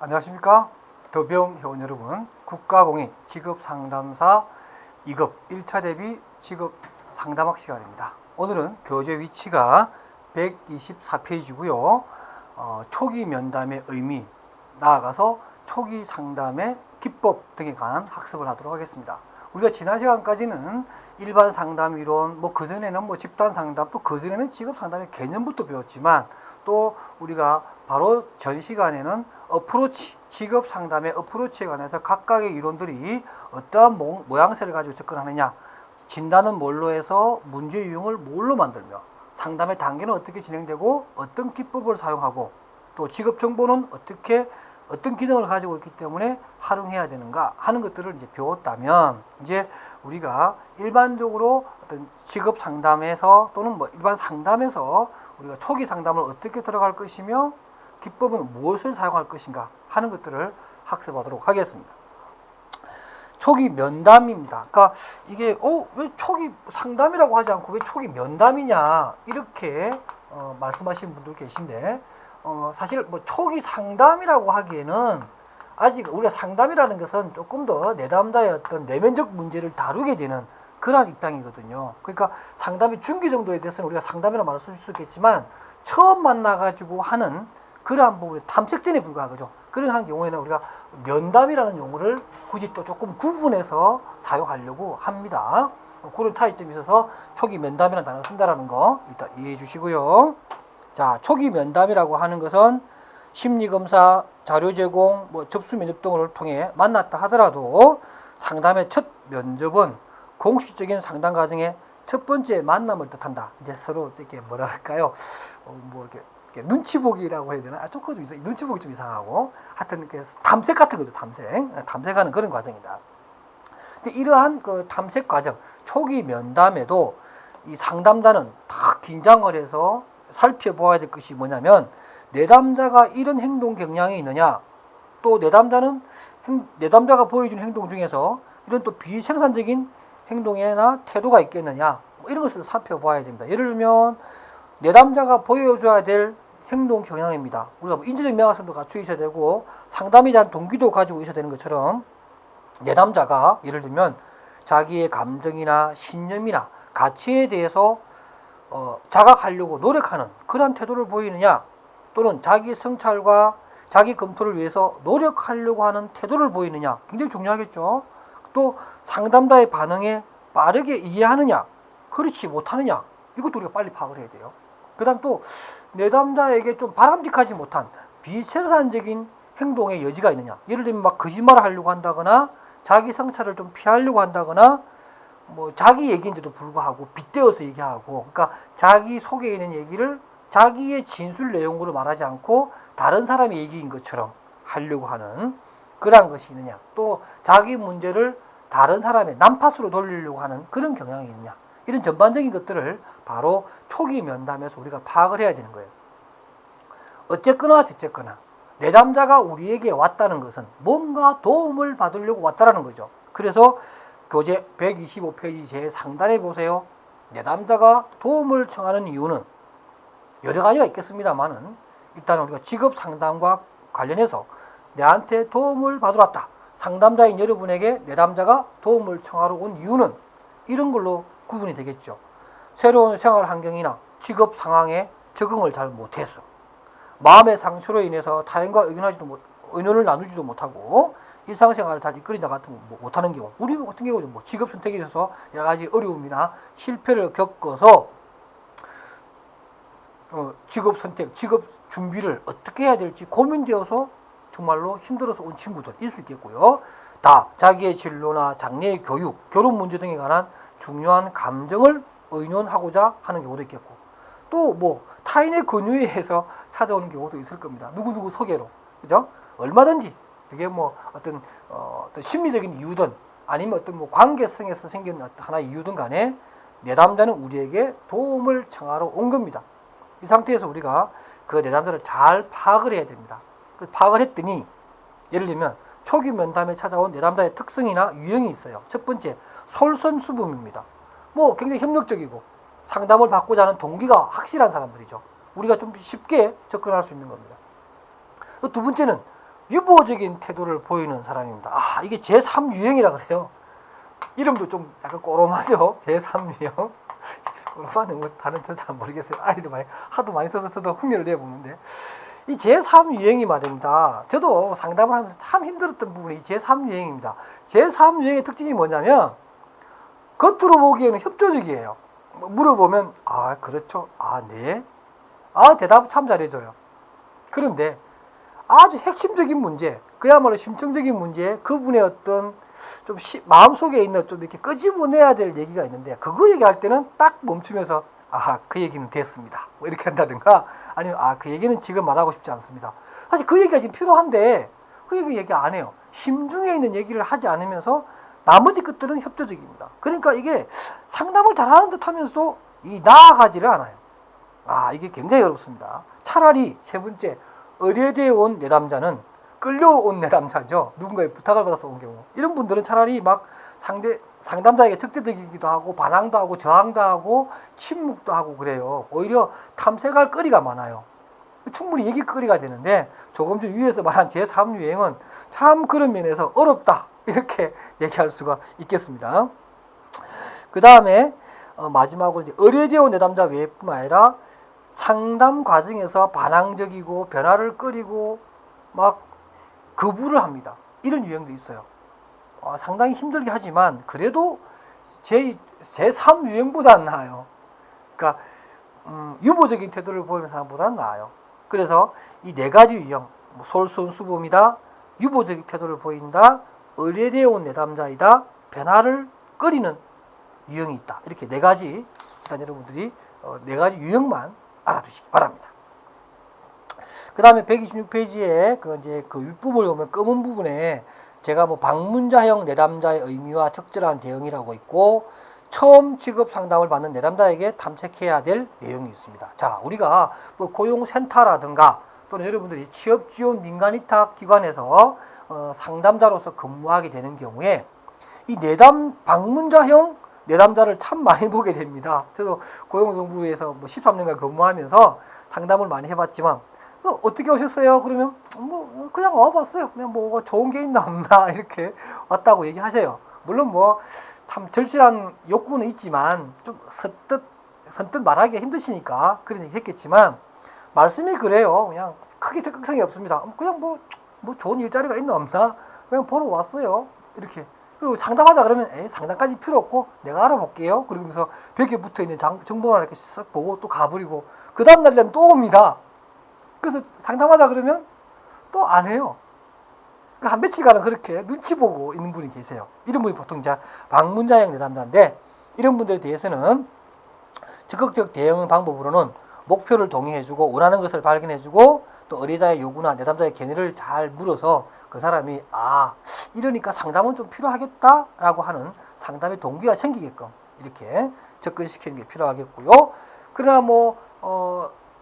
안녕하십니까. 더병 회원 여러분, 국가공인 직업상담사 2급 1차 대비 직업상담학 시간입니다. 오늘은 교재 위치가 124페이지고요. 초기 면담의 의미, 나아가서 초기 상담의 기법 등에 관한 학습을 하도록 하겠습니다. 우리가 지난 시간까지는 일반 상담 이론, 그전에는 집단 상담, 또 그전에는 직업 상담의 개념부터 배웠지만, 또 우리가 바로 전 시간에는 어프로치, 직업 상담의 어프로치에 관해서 각각의 이론들이 어떠한 모양새를 가지고 접근하느냐, 진단은 뭘로 해서 문제 유형을 뭘로 만들며, 상담의 단계는 어떻게 진행되고 어떤 기법을 사용하고, 또 직업 정보는 어떤 기능을 가지고 있기 때문에 활용해야 되는가 하는 것들을 이제 배웠다면, 이제 우리가 일반적으로 어떤 직업 상담에서 또는 일반 상담에서 우리가 초기 상담을 어떻게 들어갈 것이며 기법은 무엇을 사용할 것인가 하는 것들을 학습하도록 하겠습니다. 초기 면담입니다. 그러니까 이게 왜 초기 상담이라고 하지 않고 왜 초기 면담이냐 이렇게 말씀하시는 분들 계신데, 사실 초기 상담이라고 하기에는 아직 우리가 상담이라는 것은 조금 더 내담자의 어떤 내면적 문제를 다루게 되는 그러한 입장이거든요. 그러니까 상담의 중기 정도에 대해서는 우리가 상담이라고 말할 수 있겠지만, 처음 만나가지고 하는 그러한 부분의 탐색전에 불과하죠. 그런 경우에는 우리가 면담이라는 용어를 굳이 또 조금 구분해서 사용하려고 합니다. 그런 차이점이 있어서 초기 면담이라는 단어를 쓴다는 거 일단 이해해 주시고요. 자, 초기 면담이라고 하는 것은 심리검사, 자료 제공, 접수 면접 등을 통해 만났다 하더라도 상담의 첫 면접은 공식적인 상담 과정의 첫 번째 만남을 뜻한다. 이제 서로 이렇게 뭐라 할까요? 이렇게 눈치 보기라고 해야 되나? 눈치 보기 좀 이상하고, 하여튼 탐색 같은 거죠. 탐색하는 그런 과정이다. 근데 이러한 그 탐색 과정, 초기 면담에도 이 상담자는 다 긴장을 해서 살펴보아야 될 것이 뭐냐면, 내담자가 이런 행동 경향이 있느냐, 또 내담자가 보여주는 행동 중에서 이런 또 비생산적인 행동이나 태도가 있겠느냐, 이런 것을 살펴봐야 됩니다. 예를 들면 내담자가 보여줘야 될 행동 경향입니다. 우리가 인지적 명확성도 갖추어 있어야 되고 상담에 대한 동기도 가지고 있어야 되는 것처럼, 내담자가 예를 들면 자기의 감정이나 신념이나 가치에 대해서 자각하려고 노력하는 그런 태도를 보이느냐, 또는 자기 성찰과 자기 검토를 위해서 노력하려고 하는 태도를 보이느냐, 굉장히 중요하겠죠. 또 상담자의 반응에 빠르게 이해하느냐, 그렇지 못하느냐, 이것도 우리가 빨리 파악을 해야 돼요. 그 다음 또 내담자에게 좀 바람직하지 못한 비생산적인 행동의 여지가 있느냐, 예를 들면 거짓말을 하려고 한다거나 자기 성찰을 좀 피하려고 한다거나, 자기 얘기인데도 불구하고 빗대어서 얘기하고, 그러니까 자기 속에 있는 얘기를 자기의 진술 내용으로 말하지 않고 다른 사람의 얘기인 것처럼 하려고 하는 그러한 것이 있느냐, 또 자기 문제를 다른 사람의 난파수로 돌리려고 하는 그런 경향이 있느냐, 이런 전반적인 것들을 바로 초기 면담에서 우리가 파악을 해야 되는 거예요. 어쨌거나 저쨌거나 내담자가 우리에게 왔다는 것은 뭔가 도움을 받으려고 왔다라는 거죠. 그래서 교재 125페이지 제 상단에 보세요. 내담자가 도움을 청하는 이유는 여러 가지가 있겠습니다만은, 일단 우리가 직업 상담과 관련해서 내한테 도움을 받으러 왔다, 상담자인 여러분에게 내담자가 도움을 청하러 온 이유는 이런 걸로 구분이 되겠죠. 새로운 생활 환경이나 직업 상황에 적응을 잘 못해서, 마음의 상처로 인해서 타인과 의논을 나누지도 못하고 일상생활을 잘 이끌이 나가지 못하는 경우, 우리 같은 경우는 직업 선택에 있어서 여러 가지 어려움이나 실패를 겪어서 직업 선택, 직업 준비를 어떻게 해야 될지 고민되어서 정말로 힘들어서 온 친구들일 수 있겠고요. 다 자기의 진로나 장래의 교육, 결혼 문제 등에 관한 중요한 감정을 의논하고자 하는 경우도 있겠고, 또 타인의 권유에 의해서 찾아오는 경우도 있을 겁니다. 누구누구 소개로, 그죠? 얼마든지 그게 어떤 심리적인 이유든 아니면 어떤 관계성에서 생긴 하나의 이유든 간에 내담자는 우리에게 도움을 청하러 온 겁니다. 이 상태에서 우리가 그 내담자를 잘 파악을 해야 됩니다. 파악을 했더니, 예를 들면 초기 면담에 찾아온 내담자의 특성이나 유형이 있어요. 첫 번째, 솔선수범입니다. 굉장히 협력적이고 상담을 받고자 하는 동기가 확실한 사람들이죠. 우리가 좀 쉽게 접근할 수 있는 겁니다. 또 두 번째는 유보적인 태도를 보이는 사람입니다. 아, 이게 제3유형이라 그래요. 이름도 좀 약간 꼬롬하죠? 제3유형. 꼬롬하는 뭐 다른 저 잘 모르겠어요. 아이들 하도 많이 써서 저도 흉내를 내보는데. 이 제3유형이 말입니다. 저도 상담을 하면서 참 힘들었던 부분이 이 제3유형입니다. 제3유형의 특징이 뭐냐면, 겉으로 보기에는 협조적이에요. 물어보면, 아, 그렇죠. 아, 네. 아, 대답 참 잘해줘요. 그런데 아주 핵심적인 문제, 그야말로 심층적인 문제, 그분의 어떤 좀 마음속에 있는 좀 이렇게 끄집어내야 될 얘기가 있는데, 그거 얘기할 때는 딱 멈추면서, 아, 그 얘기는 됐습니다. 뭐 이렇게 한다든가, 아니면, 아, 그 얘기는 지금 말하고 싶지 않습니다. 사실 그 얘기가 지금 필요한데, 그 얘기 안 해요. 심중에 있는 얘기를 하지 않으면서, 나머지 것들은 협조적입니다. 그러니까 이게 상담을 잘하는 듯 하면서도 나아가지를 않아요. 아, 이게 굉장히 어렵습니다. 차라리 세 번째, 의뢰되어 온 내담자는 끌려온 내담자죠. 누군가의 부탁을 받아서 온 경우. 이런 분들은 차라리 막 상담자에게 적대적이기도 하고, 반항도 하고, 저항도 하고, 침묵도 하고 그래요. 오히려 탐색할 거리가 많아요. 충분히 얘기거리가 되는데, 조금 전 위에서 말한 제3유행은 참 그런 면에서 어렵다. 이렇게 얘기할 수가 있겠습니다. 그 다음에 마지막으로 이제 의뢰되어 온 내담자 외뿐만 아니라 상담 과정에서 반항적이고 변화를 꺼리고 막 거부를 합니다. 이런 유형도 있어요. 상당히 힘들게 하지만 그래도 제3유형보다는 나아요. 그러니까 유보적인 태도를 보이는 사람보다는 나아요. 그래서 이 네 가지 유형, 솔선수범이다, 유보적인 태도를 보인다, 의뢰되어 온 내담자이다, 변화를 꺼리는 유형이 있다. 이렇게 네 가지, 일단 여러분들이 네 가지 유형만 알아두시기 바랍니다. 그 다음에 126페이지에 그 윗부분을 보면 검은 부분에 제가 뭐 방문자형 내담자의 의미와 적절한 대응이라고 있고, 처음 취급 상담을 받는 내담자에게 탐색해야 될 내용이 있습니다. 자, 우리가 뭐 고용센터라든가 또는 여러분들이 취업지원 민간위탁 기관에서 상담자로서 근무하게 되는 경우에 이 방문자형 내담자를 참 많이 보게 됩니다. 저도 고용노동부에서 뭐 13년간 근무하면서 상담을 많이 해봤지만, 어떻게 오셨어요? 그러면 뭐 그냥 와봤어요. 그냥 뭐 좋은 게 있나 없나 이렇게 왔다고 얘기하세요. 물론 뭐 참 절실한 욕구는 있지만 좀 선뜻 말하기가 힘드시니까 그런 얘기 했겠지만, 말씀이 그래요. 그냥 크게 적극성이 없습니다. 그냥 뭐 좋은 일자리가 있나 없나 그냥 보러 왔어요. 이렇게. 그리고 상담하자 그러면 상담까지 필요 없고 내가 알아볼게요. 그러면서 벽에 붙어있는 정보만 이렇게 쓱 보고 또 가버리고, 그 다음날 되면 또 옵니다. 그래서 상담하자 그러면 또 안 해요. 그러니까 한 며칠간은 그렇게 눈치 보고 있는 분이 계세요. 이런 분이 보통 이제 방문자형 내담자인데, 이런 분들에 대해서는 적극적 대응 방법으로는 목표를 동의해주고 원하는 것을 발견해주고, 또 의뢰자의 요구나 내담자의 견해를 잘 물어서 그 사람이 이러니까 상담은 좀 필요하겠다라고 하는 상담의 동기가 생기게끔 이렇게 접근시키는 게 필요하겠고요. 그러나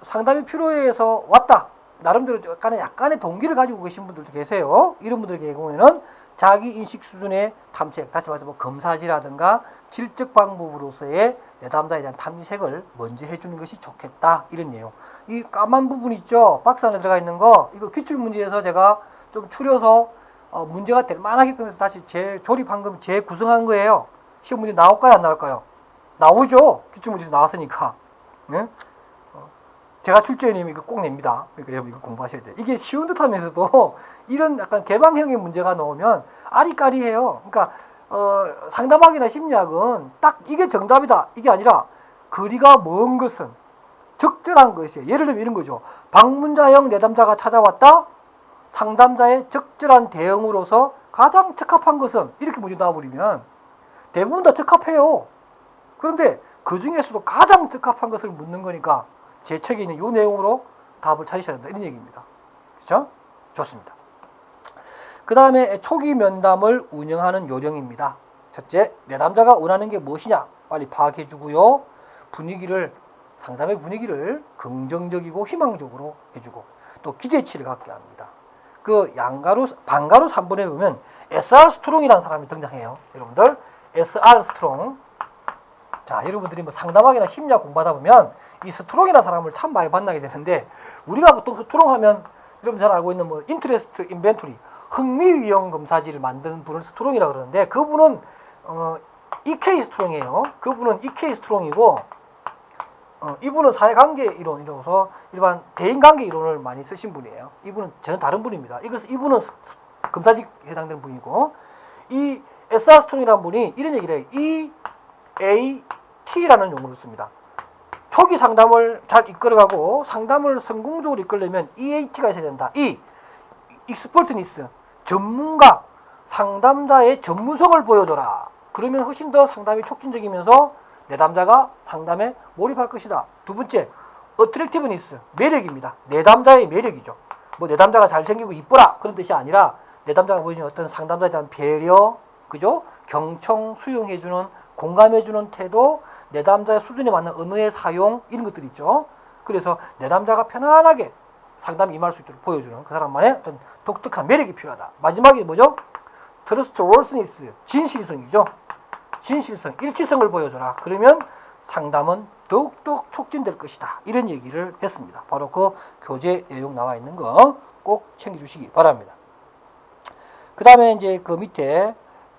상담이 필요해서 왔다, 나름대로 약간의 동기를 가지고 계신 분들도 계세요. 이런 분들 경우에는 자기 인식 수준의 탐색, 다시 말해서 검사지라든가 질적 방법으로서의 내담자에 대한 탐색을 먼저 해주는 것이 좋겠다, 이런 내용. 이 까만 부분 있죠? 박스 안에 들어가 있는 거, 이거 기출문제에서 제가 좀 추려서 문제가 될 만하게끔 해서 다시 조립한 거, 재구성한 거예요. 시험 문제 나올까요, 안 나올까요? 나오죠. 기출문제에서 나왔으니까. 네? 제가 출제위원님이 이거 꼭 냅니다. 그러니까 여러분 이거 공부하셔야 돼요. 이게 쉬운 듯 하면서도 이런 약간 개방형의 문제가 나오면 아리까리해요. 그러니까 상담학이나 심리학은 딱 이게 정답이다, 이게 아니라 거리가 먼 것은 적절한 것이에요. 예를 들면 이런 거죠. 방문자형 내담자가 찾아왔다, 상담자의 적절한 대응으로서 가장 적합한 것은, 이렇게 문제 나와버리면 대부분 다 적합해요. 그런데 그 중에서도 가장 적합한 것을 묻는 거니까 제 책에 있는 이 내용으로 답을 찾으셔야 된다, 이런 얘기입니다. 그렇죠? 좋습니다. 그 다음에 초기 면담을 운영하는 요령입니다. 첫째, 내담자가 원하는 게 무엇이냐 빨리 파악해 주고요. 상담의 분위기를 긍정적이고 희망적으로 해주고, 또 기대치를 갖게 합니다. 그 방가루 3번에 보면 SR 스트롱이라는 사람이 등장해요. 여러분들 SR 스트롱. 자, 여러분들이 상담학이나 심리학 공부하다 보면 이 스트롱이라는 사람을 참 많이 만나게 되는데, 우리가 보통 스트롱 하면 여러분 잘 알고 있는 뭐 인터레스트 인벤토리, 흥미 유형 검사지를 만드는 분을 스트롱이라고 그러는데 그분은 EK 스트롱이에요. 그분은 EK 스트롱이고 이분은 사회관계 이론이라서 일반 대인관계 이론을 많이 쓰신 분이에요. 이분은 전혀 다른 분입니다. 이분은 검사직에 해당되는 분이고 이 SR 스트롱이라는 분이 이런 얘기를 해요. EAT라는 용어를 씁니다. 초기 상담을 잘 이끌어가고 상담을 성공적으로 이끌려면 EAT가 있어야 된다. 익스퍼트니스, 전문가, 상담자의 전문성을 보여줘라. 그러면 훨씬 더 상담이 촉진적이면서 내담자가 상담에 몰입할 것이다. 두 번째, 어트랙티브니스, 매력입니다. 내담자의 매력이죠. 뭐 내담자가 잘생기고 이쁘라 그런 뜻이 아니라 내담자가 보여주는 어떤 상담자에 대한 배려, 그죠? 경청, 수용해주는, 공감해주는 태도, 내담자의 수준에 맞는 언어의 사용 이런 것들 있죠. 그래서 내담자가 편안하게 상담에 임할 수 있도록 보여주는 그 사람만의 어떤 독특한 매력이 필요하다. 마지막에 뭐죠? 트러스트워스니스, 진실성이죠. 진실성, 일치성을 보여줘라. 그러면 상담은 더욱더 촉진될 것이다. 이런 얘기를 했습니다. 바로 그 교재 내용 나와 있는 거 꼭 챙겨주시기 바랍니다. 그 다음에 이제 그 밑에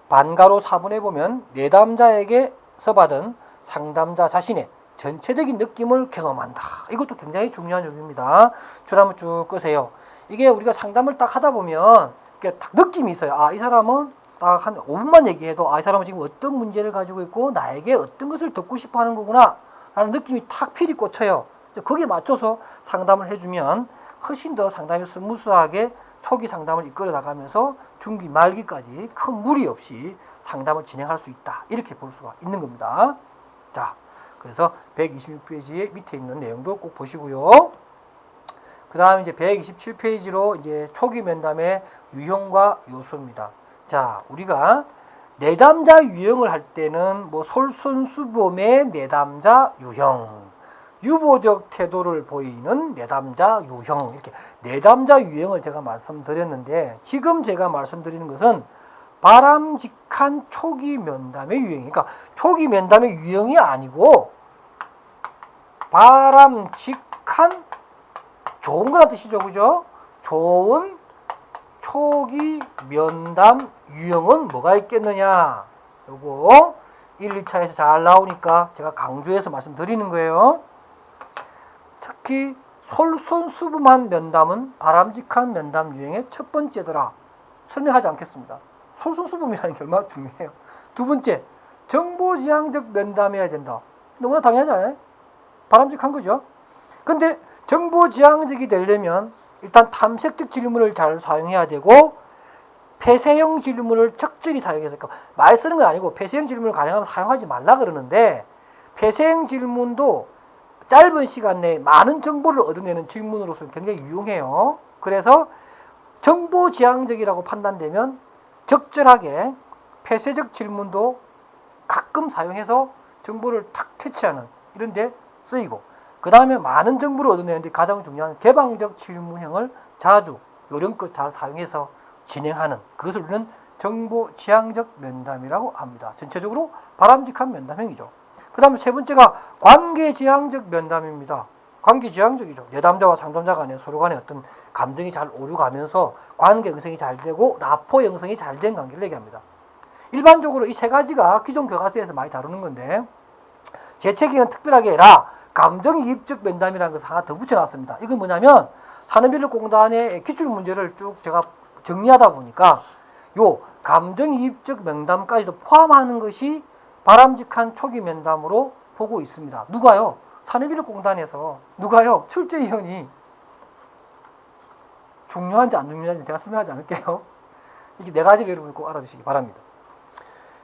반가로 4번에 보면 내담자에게서 받은 상담자 자신의 전체적인 느낌을 경험한다. 이것도 굉장히 중요한 요소입니다. 줄 한번 쭉 끄세요. 이게 우리가 상담을 딱 하다 보면 딱 느낌이 있어요. 아, 이 사람은 딱 한 5분만 얘기해도 아, 이 사람은 지금 어떤 문제를 가지고 있고 나에게 어떤 것을 듣고 싶어 하는 거구나 라는 느낌이 탁 필이 꽂혀요. 거기에 맞춰서 상담을 해주면 훨씬 더 상담이 스무스하게 초기 상담을 이끌어 나가면서 중기 말기까지 큰 무리 없이 상담을 진행할 수 있다. 이렇게 볼 수가 있는 겁니다. 자, 그래서 126페이지에 밑에 있는 내용도 꼭 보시고요. 그 다음에 이제 127페이지로 이제 초기 면담의 유형과 요소입니다. 자, 우리가 내담자 유형을 할 때는 뭐 솔선수범의 내담자 유형, 유보적 태도를 보이는 내담자 유형, 이렇게 내담자 유형을 제가 말씀드렸는데 지금 제가 말씀드리는 것은 바람직한 초기 면담의 유형, 그러니까 초기 면담의 유형이 아니고 바람직한 좋은 거란 뜻이죠, 그죠? 좋은 초기 면담 유형은 뭐가 있겠느냐? 요거 1, 2차에서 잘 나오니까 제가 강조해서 말씀드리는 거예요. 특히 솔선수범한 면담은 바람직한 면담 유형의 첫 번째더라. 설명하지 않겠습니다. 솔선수범이라는 게 얼마나 중요해요. 두 번째, 정보지향적 면담이어야 된다. 너무나 당연하지 않아요? 바람직한 거죠. 근데 정보지향적이 되려면 일단 탐색적 질문을 잘 사용해야 되고 폐쇄형 질문을 적절히 사용해서, 그러니까 말 쓰는 건 아니고 폐쇄형 질문을 가능하면 사용하지 말라 그러는데 폐쇄형 질문도 짧은 시간 내에 많은 정보를 얻어내는 질문으로서 굉장히 유용해요. 그래서 정보지향적이라고 판단되면 적절하게 폐쇄적 질문도 가끔 사용해서 정보를 탁 캐치하는 이런 데 쓰이고, 그 다음에 많은 정보를 얻어내는데 가장 중요한 개방적 질문형을 자주 요령껏 잘 사용해서 진행하는, 그것을 우리는 정보지향적 면담이라고 합니다. 전체적으로 바람직한 면담형이죠. 그 다음에 세 번째가 관계지향적 면담입니다. 관계지향적이죠. 내담자와 상담자 간에 서로 간에 어떤 감정이 잘 오류가면서 관계 형성이 잘 되고 라포 형성이 잘 된 관계를 얘기합니다. 일반적으로 이 세 가지가 기존 교과서에서 많이 다루는 건데 제 책에는 특별하게 감정이입적 면담이라는 것을 하나 더 붙여놨습니다. 이건 뭐냐면 산업인력공단의 기출문제를 쭉 제가 정리하다 보니까 요 감정이입적 면담까지도 포함하는 것이 바람직한 초기 면담으로 보고 있습니다. 누가요? 산업인력공단에서 누가요? 출제위원이 중요한지 안 중요한지 제가 설명하지 않을게요. 이게 네 가지를 여러분 꼭 알아주시기 바랍니다.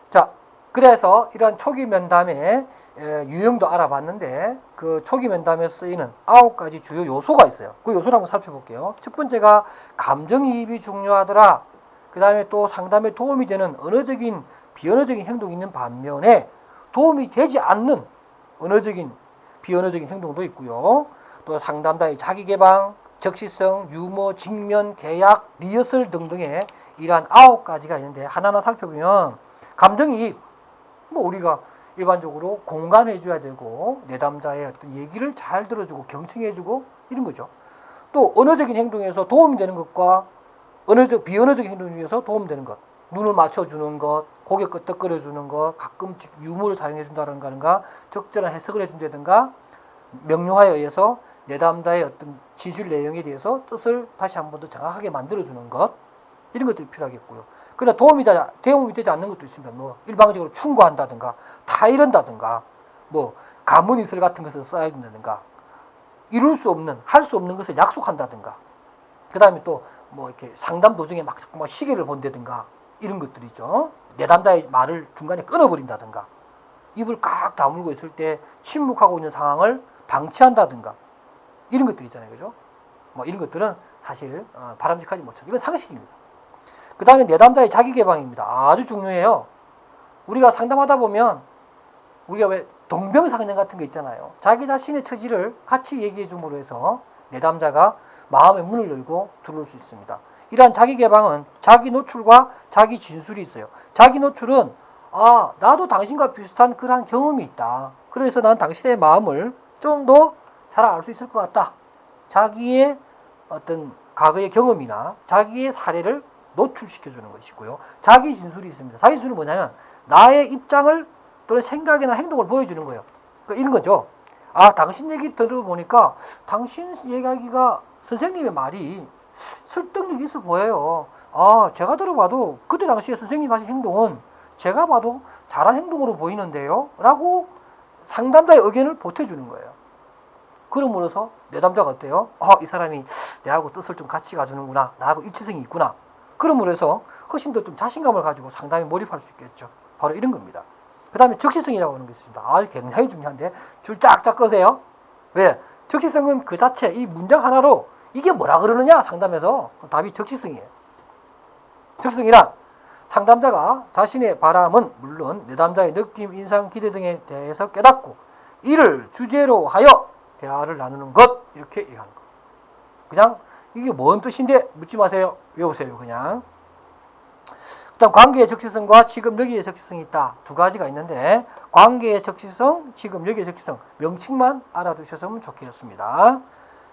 자, 그래서 이러한 초기 면담의 유형도 알아봤는데 그 초기 면담에 쓰이는 9가지 주요 요소가 있어요. 그 요소를 한번 살펴볼게요. 첫 번째가 감정이입이 중요하더라. 그 다음에 또 상담에 도움이 되는 언어적인, 비언어적인 행동이 있는 반면에 도움이 되지 않는 언어적인, 비언어적인 행동도 있고요. 또 상담자의 자기개방, 적시성, 유머, 직면, 계약, 리허설 등등의 이러한 9가지가 있는데 하나하나 살펴보면 감정이입, 뭐 우리가 일반적으로 공감해줘야 되고 내담자의 어떤 얘기를 잘 들어주고 경청해주고 이런 거죠. 또 언어적인 행동에서 도움이 되는 것과 비언어적인 행동 중에서 도움되는 것, 눈을 맞춰주는 것, 고개 끄덕거려주는 것, 가끔씩 유머를 사용해준다든가, 적절한 해석을 해준다든가, 명료화에 의해서 내담자의 어떤 진술 내용에 대해서 뜻을 다시 한 번 더 정확하게 만들어주는 것, 이런 것들이 필요하겠고요. 그러나 도움이 되지 않는 것도 있습니다. 뭐 일방적으로 충고한다든가, 타이른다든가, 뭐 가문이슬 같은 것을 써야 된다든가, 이룰 수 없는, 할 수 없는 것을 약속한다든가, 그 다음에 또 뭐 이렇게 상담 도중에 막 자꾸 시계를 본다든가, 이런 것들이죠. 내담자의 말을 중간에 끊어버린다든가, 입을 깍 다물고 있을 때 침묵하고 있는 상황을 방치한다든가, 이런 것들 있잖아요. 그죠? 뭐 이런 것들은 사실 바람직하지 못하죠. 이건 상식입니다. 그 다음에 내담자의 자기개방입니다. 아주 중요해요. 우리가 상담하다 보면 우리가 왜 동병상련 같은 거 있잖아요. 자기 자신의 처지를 같이 얘기해 줌으로 해서 내담자가 마음의 문을 열고 들어올 수 있습니다. 이러한 자기개방은 자기 노출과 자기 진술이 있어요. 자기 노출은 나도 당신과 비슷한 그러한 경험이 있다. 그래서 난 당신의 마음을 좀 더 잘 알 수 있을 것 같다. 자기의 어떤 과거의 경험이나 자기의 사례를 노출시켜주는 것이고요. 자기 진술이 있습니다. 자기 진술은 뭐냐면 나의 입장을 또는 생각이나 행동을 보여주는 거예요. 그러니까 이런 거죠. 당신 얘기 들어보니까 당신 얘기가 선생님의 말이 설득력이 있어 보여요. 제가 들어봐도 그때 당시에 선생님 하신 행동은 제가 봐도 잘한 행동으로 보이는데요. 라고 상담자의 의견을 보태주는 거예요. 그럼으로써 내담자가 어때요? 이 사람이 내하고 뜻을 좀 같이 가주는구나. 나하고 일치성이 있구나. 그럼으로 해서 훨씬 더 좀 자신감을 가지고 상담에 몰입할 수 있겠죠. 바로 이런 겁니다. 그 다음에 적시성이라고 하는 게 있습니다. 굉장히 중요한데 줄 쫙쫙 꺼세요. 왜? 적시성은 그 자체 이 문장 하나로 이게 뭐라 그러느냐 상담에서 답이 적시성이에요. 적시성이란 상담자가 자신의 바람은 물론 내담자의 느낌, 인상, 기대 등에 대해서 깨닫고 이를 주제로 하여 대화를 나누는 것, 이렇게 얘기하는 것. 그냥 이게 뭔 뜻인데 묻지 마세요. 외우세요. 그냥. 일단 관계의 적시성과 지금 여기의 적시성이 있다. 두 가지가 있는데 관계의 적시성, 지금 여기의 적시성 명칭만 알아두셨으면 좋겠습니다.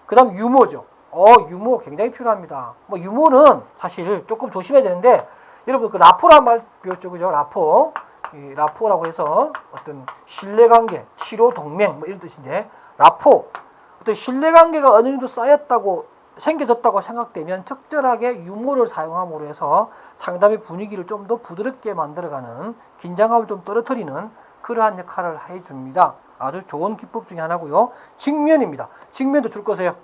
그 다음 유머죠. 유머 굉장히 필요합니다. 뭐 유머는 사실 조금 조심해야 되는데 여러분 그 라포란 말 배웠죠, 그죠? 이 라포라고 해서 어떤 신뢰관계, 치료 동맹 뭐 이런 뜻인데 라포 어떤 신뢰관계가 어느 정도 생겨졌다고 생각되면 적절하게 유머를 사용함으로 해서 상담의 분위기를 좀 더 부드럽게 만들어가는 긴장감을 좀 떨어뜨리는 그러한 역할을 해줍니다. 아주 좋은 기법 중에 하나고요. 직면입니다. 직면도 줄 거세요.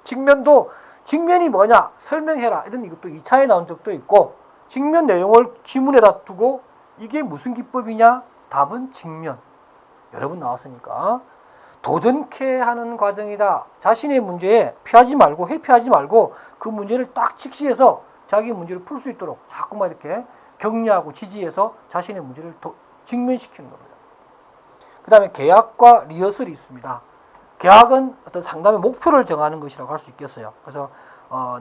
직면이 뭐냐 설명해라 이런 이것도 2차에 나온 적도 있고 직면 내용을 지문에다 두고 이게 무슨 기법이냐 답은 직면. 여러 번 나왔으니까 도전케 하는 과정이다. 자신의 문제에 회피하지 말고 그 문제를 딱 직시해서 자기 문제를 풀 수 있도록 자꾸만 이렇게 격려하고 지지해서 자신의 문제를 직면시키는 겁니다. 그 다음에 계약과 리허설이 있습니다. 계약은 어떤 상담의 목표를 정하는 것이라고 할 수 있겠어요. 그래서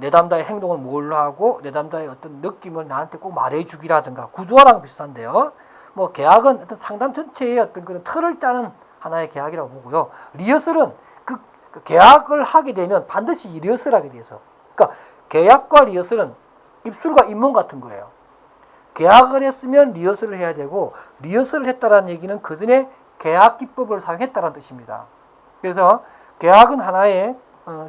내담자의 행동을 뭘 하고 내담자의 어떤 느낌을 나한테 꼭 말해주기라든가 구조화랑 비슷한데요. 뭐 계약은 어떤 상담 전체의 어떤 그런 틀을 짜는 하나의 계약이라고 보고요. 리허설은 그 계약을 하게 되면 반드시 리허설하게 돼서, 그러니까 계약과 리허설은 입술과 잇몸 같은 거예요. 계약을 했으면 리허설을 해야 되고 리허설을 했다라는 얘기는 그 전에 계약 기법을 사용했다는 뜻입니다. 그래서 계약은 하나의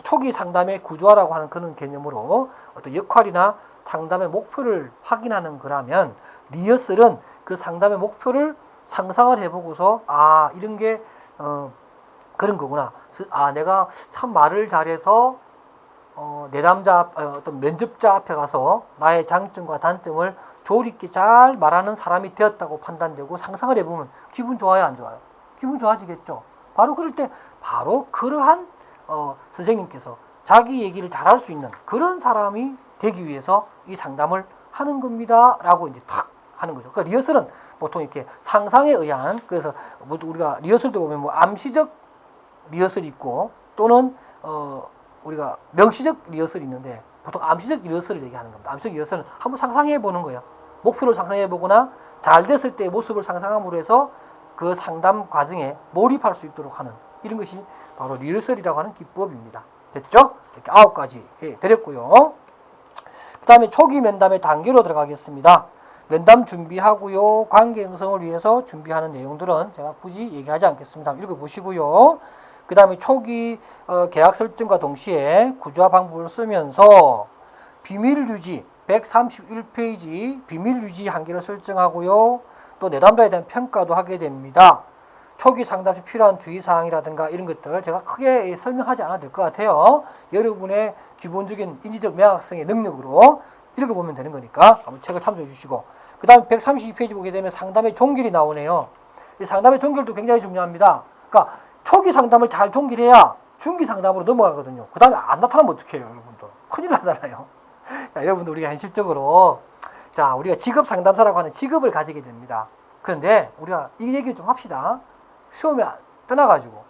초기 상담의 구조화라고 하는 그런 개념으로 어떤 역할이나 상담의 목표를 확인하는 거라면 리허설은 그 상담의 목표를 상상을 해보고서 이런 게 그런 거구나. 내가 참 말을 잘해서 내담자 어떤 면접자 앞에 가서 나의 장점과 단점을 조리 있게 잘 말하는 사람이 되었다고 판단되고 상상을 해보면 기분 좋아요, 안 좋아요? 기분 좋아지겠죠. 바로 그럴 때 바로 그러한 선생님께서 자기 얘기를 잘할 수 있는 그런 사람이 되기 위해서 이 상담을 하는 겁니다라고 이제 탁 하는 거죠. 그러니까 리허설은 보통 이렇게 상상에 의한, 그래서 우리가 리허설도 보면 뭐 암시적 리허설이 있고 또는 우리가 명시적 리허설이 있는데 보통 암시적 리허설을 얘기하는 겁니다. 암시적 리허설은 한번 상상해 보는 거예요. 목표를 상상해 보거나 잘 됐을 때의 모습을 상상함으로 해서 그 상담 과정에 몰입할 수 있도록 하는 이런 것이 바로 리허설이라고 하는 기법입니다. 됐죠? 이렇게 9가지 해드렸고요. 그 다음에 초기 면담의 단계로 들어가겠습니다. 면담 준비하고요. 관계 형성을 위해서 준비하는 내용들은 제가 굳이 얘기하지 않겠습니다. 읽어보시고요. 그 다음에 초기 계약 설정과 동시에 구조화 방법을 쓰면서 비밀 유지 131페이지 비밀 유지 한계를 설정하고요. 또 내담자에 대한 평가도 하게 됩니다. 초기 상담 시 필요한 주의사항이라든가 이런 것들 제가 크게 설명하지 않아도 될 것 같아요. 여러분의 기본적인 인지적 명확성의 능력으로 읽어보면 되는 거니까 한번 책을 참조해 주시고, 그 다음 132페이지 보게 되면 상담의 종결이 나오네요. 이 상담의 종결도 굉장히 중요합니다. 그러니까 초기 상담을 잘 종결해야 중기 상담으로 넘어가거든요. 그 다음에 안 나타나면 어떡해요, 여러분들. 큰일 나잖아요. 자, 여러분들 우리가 현실적으로 우리가 직업 상담사라고 하는 직업을 가지게 됩니다. 그런데 우리가 이 얘기를 좀 합시다. 시험에 떠나가지고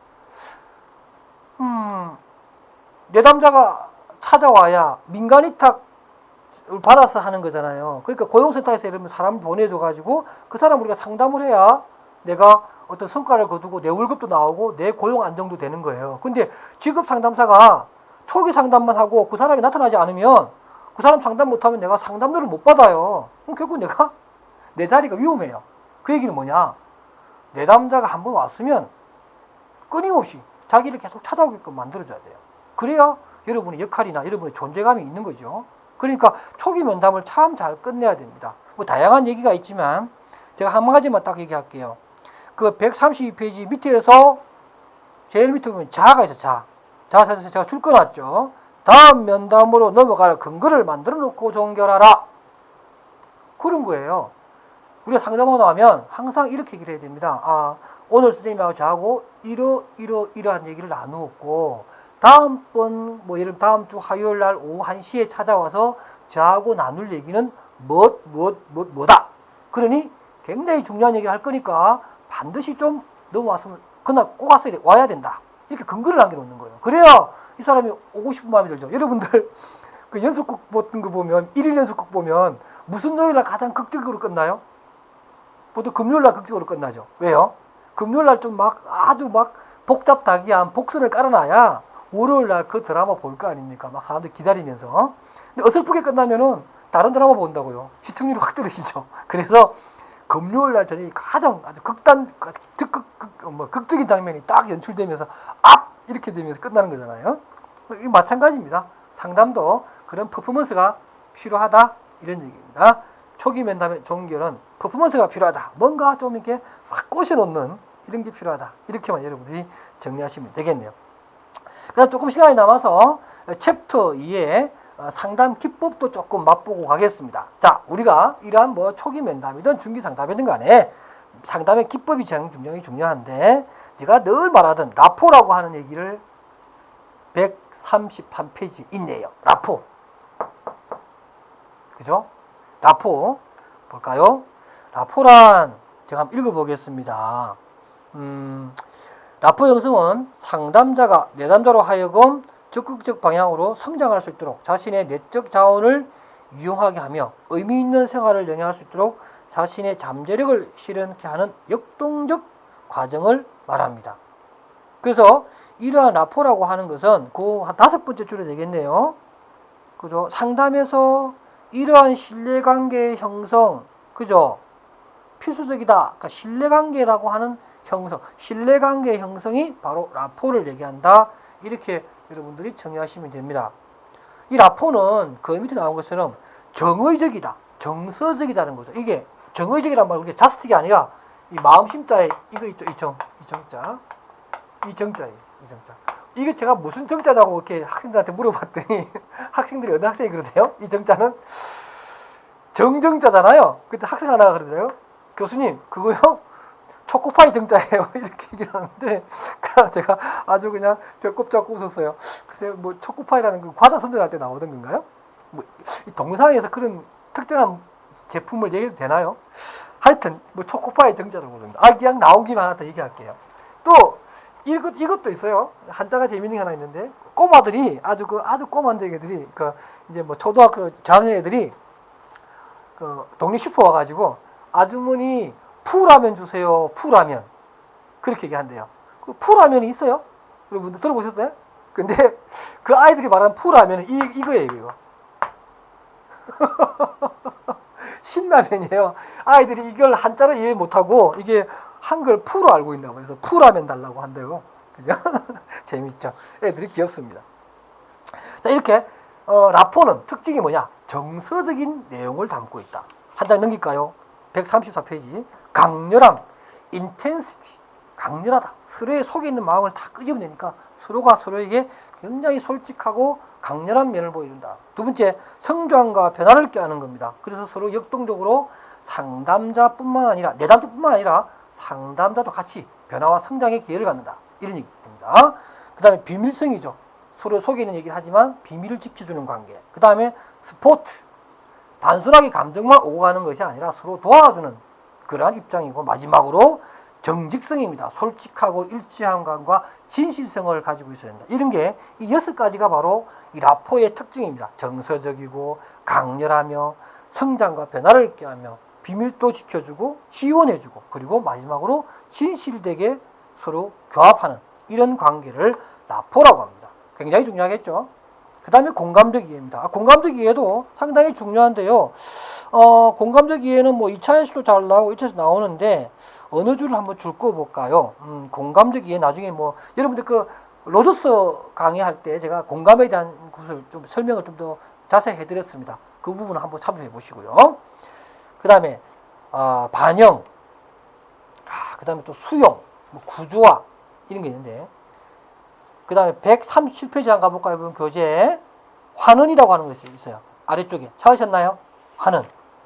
내담자가 찾아와야 민간위탁을 받아서 하는 거잖아요. 그러니까 고용센터에서 이러면 사람을 보내줘가지고 그 사람 우리가 상담을 해야 내가 어떤 성과를 거두고 내 월급도 나오고 내 고용 안정도 되는 거예요. 근데 직업 상담사가 초기 상담만 하고 그 사람이 나타나지 않으면 그 사람 상담 못하면 내가 상담료를 못 받아요. 그럼 결국 내 자리가 위험해요. 그 얘기는 뭐냐? 내담자가 한번 왔으면 끊임없이 자기를 계속 찾아오게끔 만들어줘야 돼요. 그래야 여러분의 역할이나 여러분의 존재감이 있는 거죠. 그러니까 초기 면담을 참 잘 끝내야 됩니다. 뭐 다양한 얘기가 있지만 제가 한 가지만 딱 얘기할게요. 그 132페이지 밑에서 제일 밑에 보면 자가 있어. 자에서 제가 줄 거놨죠. 다음 면담으로 넘어갈 근거를 만들어 놓고 종결하라. 그런 거예요. 우리가 상담하고 나면 항상 이렇게 얘기를 해야 됩니다. 오늘 선생님하고 저하고 이러한 얘기를 나누었고, 다음번, 다음 주 화요일 날 오후 1시에 찾아와서 저하고 나눌 얘기는 뭐다. 그러니 굉장히 중요한 얘기를 할 거니까 반드시 좀 넘어왔으면 그날 꼭 와야 된다. 이렇게 근거를 남겨놓는 거예요. 그래야 이 사람이 오고 싶은 마음이 들죠. 여러분들 그 연속극 보는 거 보면 1일 연속극 보면 무슨 요일 날 가장 극적으로 끝나요? 보통 금요일 날 극적으로 끝나죠. 왜요? 금요일 날 좀 아주 복잡다기한 복선을 깔아놔야 월요일 날 그 드라마 볼 거 아닙니까? 사람들 기다리면서. 근데 어설프게 끝나면은 다른 드라마 본다고요. 시청률이 확 떨어지죠. 그래서 금요일 날 저녁이 가장 아주 극적인 장면이 딱 연출되면서 이렇게 되면서 끝나는 거잖아요. 이 마찬가지입니다. 상담도 그런 퍼포먼스가 필요하다 이런 얘기입니다. 초기 면담의 종결은 퍼포먼스가 필요하다. 뭔가 좀 이렇게 싹 꼬셔놓는 이런 게 필요하다. 이렇게만 여러분들이 정리하시면 되겠네요. 그다음 조금 시간이 남아서 챕터 2의 상담 기법도 조금 맛보고 가겠습니다. 자, 우리가 이러한 초기 면담이든 중기 상담이든 간에 상담의 기법이 굉장히 중요한데, 제가 늘 말하던 라포라고 하는 얘기를 131페이지 있네요. 라포. 그죠? 라포. 볼까요? 라포란 제가 한번 읽어보겠습니다. 라포 형성은 상담자가 내담자로 하여금 적극적 방향으로 성장할 수 있도록 자신의 내적 자원을 유용하게 하며 의미 있는 생활을 영위할 수 있도록 자신의 잠재력을 실현케 하는 역동적 과정을 말합니다. 그래서 이러한 라포라고 하는 것은 한 5번째 줄에 되겠네요. 그죠? 상담에서 이러한 신뢰관계의 형성, 그죠? 필수적이다. 그러니까 신뢰관계라고 하는 형성, 신뢰관계의 형성이 바로 라포를 얘기한다. 이렇게 여러분들이 정의하시면 됩니다. 이 라포는 그 밑에 나온 것처럼 정의적이다, 정서적이다는 거죠. 이게 정의적이란 말은 이게 자스틱이 아니라 이 마음심자에 이거 있죠, 이 정자, 이 정자예요, 이 정자. 이게 제가 무슨 정자냐고 이렇게 학생들한테 물어봤더니 학생들이 어느 학생이 그러대요? 이 정자는 정정자잖아요. 그때 학생 하나가 그러더라고요. 교수님, 그거요? 초코파이 정자예요. 이렇게 얘기를 하는데 제가 아주 그냥 배꼽 잡고 웃었어요. 글쎄요, 초코파이라는 그 과자 선전할 때 나오던 건가요? 이 동상에서 그런 특정한 제품을 얘기해도 되나요? 하여튼 초코파이 정자라고 그러는데 그냥 나온 김에 하나 더 얘기할게요. 또 이것도 있어요. 한자가 재밌는 게 하나 있는데, 꼬마들이 아주 꼬만 애들이 이제 초등학교 저학년 애들이 동네 슈퍼 와가지고 아주머니 푸라면 주세요. 푸라면. 그렇게 얘기한대요. 푸라면이 있어요? 여러분들 들어보셨어요? 근데 그 아이들이 말하는 풀하면 이거예요, 이거. 신라면이에요. 아이들이 이걸 한자로 이해 못하고 이게 한글 풀로 알고 있나 봐요. 그래서 풀하면 달라고 한대요. 그죠? 재밌죠? 애들이 귀엽습니다. 자, 이렇게 라포는 특징이 뭐냐? 정서적인 내용을 담고 있다. 한 장 넘길까요? 134페이지. 강렬함, intensity, 강렬하다. 서로의 속에 있는 마음을 다 끄집어내니까 서로가 서로에게 굉장히 솔직하고 강렬한 면을 보여준다. 두 번째, 성장과 변화를 꾀하는 겁니다. 그래서 서로 역동적으로 상담자뿐만 아니라 내담자뿐만 아니라 상담자도 같이 변화와 성장의 기회를 갖는다. 이런 얘기입니다. 그 다음에 비밀성이죠. 서로 속에 있는 얘기를 하지만 비밀을 지켜주는 관계. 그 다음에 스포트, 단순하게 감정만 오고 가는 것이 아니라 서로 도와주는 그러한 입장이고, 마지막으로 정직성입니다. 솔직하고 일치한 감과 진실성을 가지고 있어야 된다. 이런 게 이 6가지가 바로 이 라포의 특징입니다. 정서적이고 강렬하며 성장과 변화를 꾀하며 비밀도 지켜주고 지원해주고, 그리고 마지막으로 진실되게 서로 교합하는 이런 관계를 라포라고 합니다. 굉장히 중요하겠죠. 그 다음에 공감적 이해입니다. 공감적 이해도 상당히 중요한데요. 공감적 이해는 뭐 2차에서도 잘 나오고 1차에서 나오는데 어느 줄을 한번 줄 거 볼까요? 공감적 이해 나중에 뭐 여러분들 그 로저스 강의할 때 제가 공감에 대한 것을 좀 설명을 좀 더 자세히 해드렸습니다. 그 부분을 한번 참조해 보시고요. 그 다음에 반영, 그 다음에 또 수용, 뭐 구조화 이런 게 있는데, 그 다음에 137페이지 한번 가볼까요? 여러분, 교재 환원이라고 하는 것이 있어요. 아래쪽에 찾으셨나요? 환원.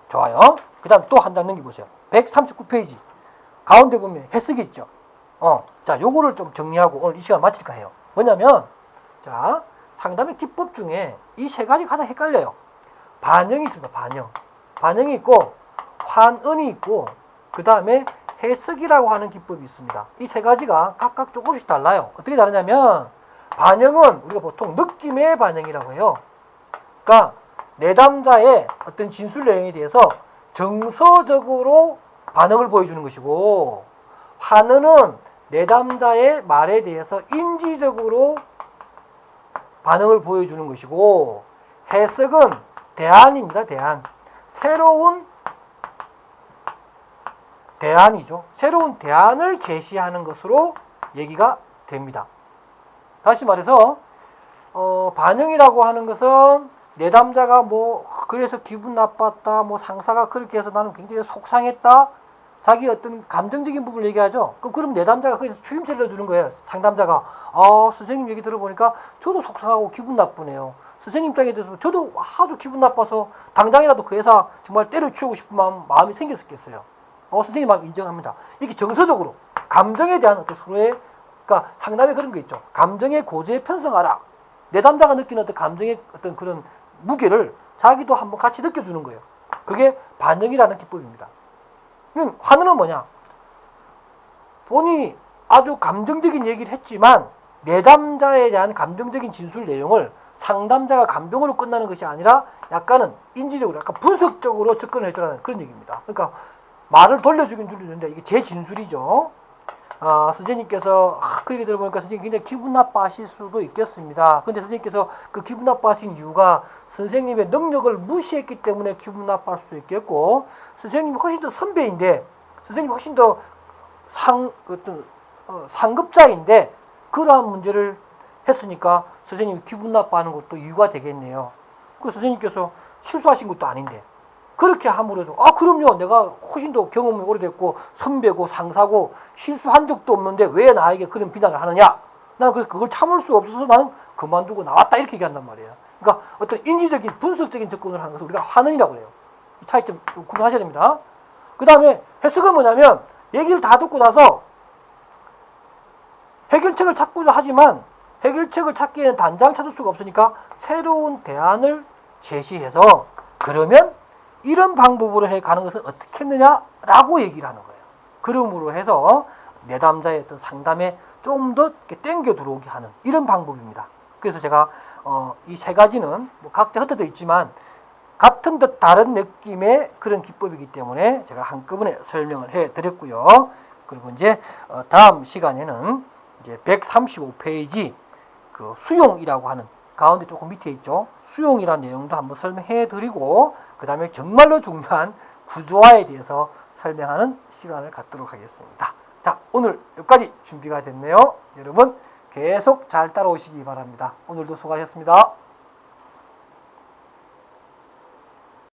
좋아요. 그 다음 또 한 장 넘겨보세요. 139페이지 가운데 보면 해석이 있죠. 자, 요거를 좀 정리하고 오늘 이 시간 마칠까 해요. 뭐냐면, 자, 상담의 기법 중에 이 3가지 가장 헷갈려요. 반영이 있습니다. 반영이 있고, 환원이 있고, 그 다음에 해석이라고 하는 기법이 있습니다. 이 3가지가 각각 조금씩 달라요. 어떻게 다르냐면, 반영은 우리가 보통 느낌의 반영이라고 해요. 그러니까 내담자의 어떤 진술 내용에 대해서 정서적으로 반응을 보여주는 것이고, 환원은 내담자의 말에 대해서 인지적으로 반응을 보여주는 것이고, 해석은 대안입니다. 대안. 새로운 대안이죠. 새로운 대안을 제시하는 것으로 얘기가 됩니다. 다시 말해서 반영이라고 하는 것은 내담자가 뭐 그래서 기분 나빴다, 뭐 상사가 그렇게 해서 나는 굉장히 속상했다, 자기 어떤 감정적인 부분을 얘기하죠. 그럼 내담자가 거기서 추임새를 주는 거예요. 상담자가 선생님 얘기 들어보니까 저도 속상하고 기분 나쁘네요. 선생님 입장에 대해서 저도 아주 기분 나빠서 당장이라도 그 회사 정말 때려치우고 싶은 마음이 생겼었겠어요. 선생님 마음 인정합니다. 이렇게 정서적으로 감정에 대한 어떤 서로의, 그러니까 상담에 그런 거 있죠. 감정의 고지에 편성하라. 내담자가 느끼는 어떤 감정의 어떤 그런 무게를 자기도 한번 같이 느껴주는 거예요. 그게 반영이라는 기법입니다. 환원은 뭐냐? 본인이 아주 감정적인 얘기를 했지만 내담자에 대한 감정적인 진술 내용을 상담자가 감정으로 끝나는 것이 아니라 약간은 인지적으로, 약간 분석적으로 접근을 해주라는 그런 얘기입니다. 그러니까 말을 돌려주긴 줄이는데 이게 제 진술이죠. 선생님께서 그 얘기 들어보니까 선생님 굉장히 기분 나빠하실 수도 있겠습니다. 근데 선생님께서 그 기분 나빠하신 이유가 선생님의 능력을 무시했기 때문에 기분 나빠할 수도 있겠고, 선생님이 훨씬 더 선배인데, 선생님이 훨씬 더 상급자인데 그러한 문제를 했으니까 선생님이 기분 나빠하는 것도 이유가 되겠네요. 그 선생님께서 실수하신 것도 아닌데 그렇게 함으로써 그럼요, 내가 훨씬 더 경험이 오래됐고 선배고 상사고 실수한 적도 없는데 왜 나에게 그런 비난을 하느냐, 나는 그래서 그걸 참을 수 없어서 나는 그만두고 나왔다, 이렇게 얘기한단 말이에요. 그러니까 어떤 인지적인 분석적인 접근을 하는 것을 우리가 환원이라고 해요. 이 차이점 좀 구분하셔야 됩니다. 그 다음에 해석은 뭐냐면, 얘기를 다 듣고 나서 해결책을 찾고자 하지만 해결책을 찾기에는 당장 찾을 수가 없으니까 새로운 대안을 제시해서, 그러면 이런 방법으로 해가는 것은 어떻게 했느냐라고 얘기를 하는 거예요. 그러므로 해서 내담자의 어떤 상담에 좀 더 땡겨 들어오게 하는 이런 방법입니다. 그래서 제가 이 3가지는 뭐 각자 흩어져 있지만 같은 듯 다른 느낌의 그런 기법이기 때문에 제가 한꺼번에 설명을 해드렸고요. 그리고 이제 다음 시간에는 이제 135페이지 그 수용이라고 하는 가운데 조금 밑에 있죠. 수용이라는 내용도 한번 설명해 드리고 그 다음에 정말로 중요한 구조화에 대해서 설명하는 시간을 갖도록 하겠습니다. 자, 오늘 여기까지 준비가 됐네요. 여러분 계속 잘 따라오시기 바랍니다. 오늘도 수고하셨습니다.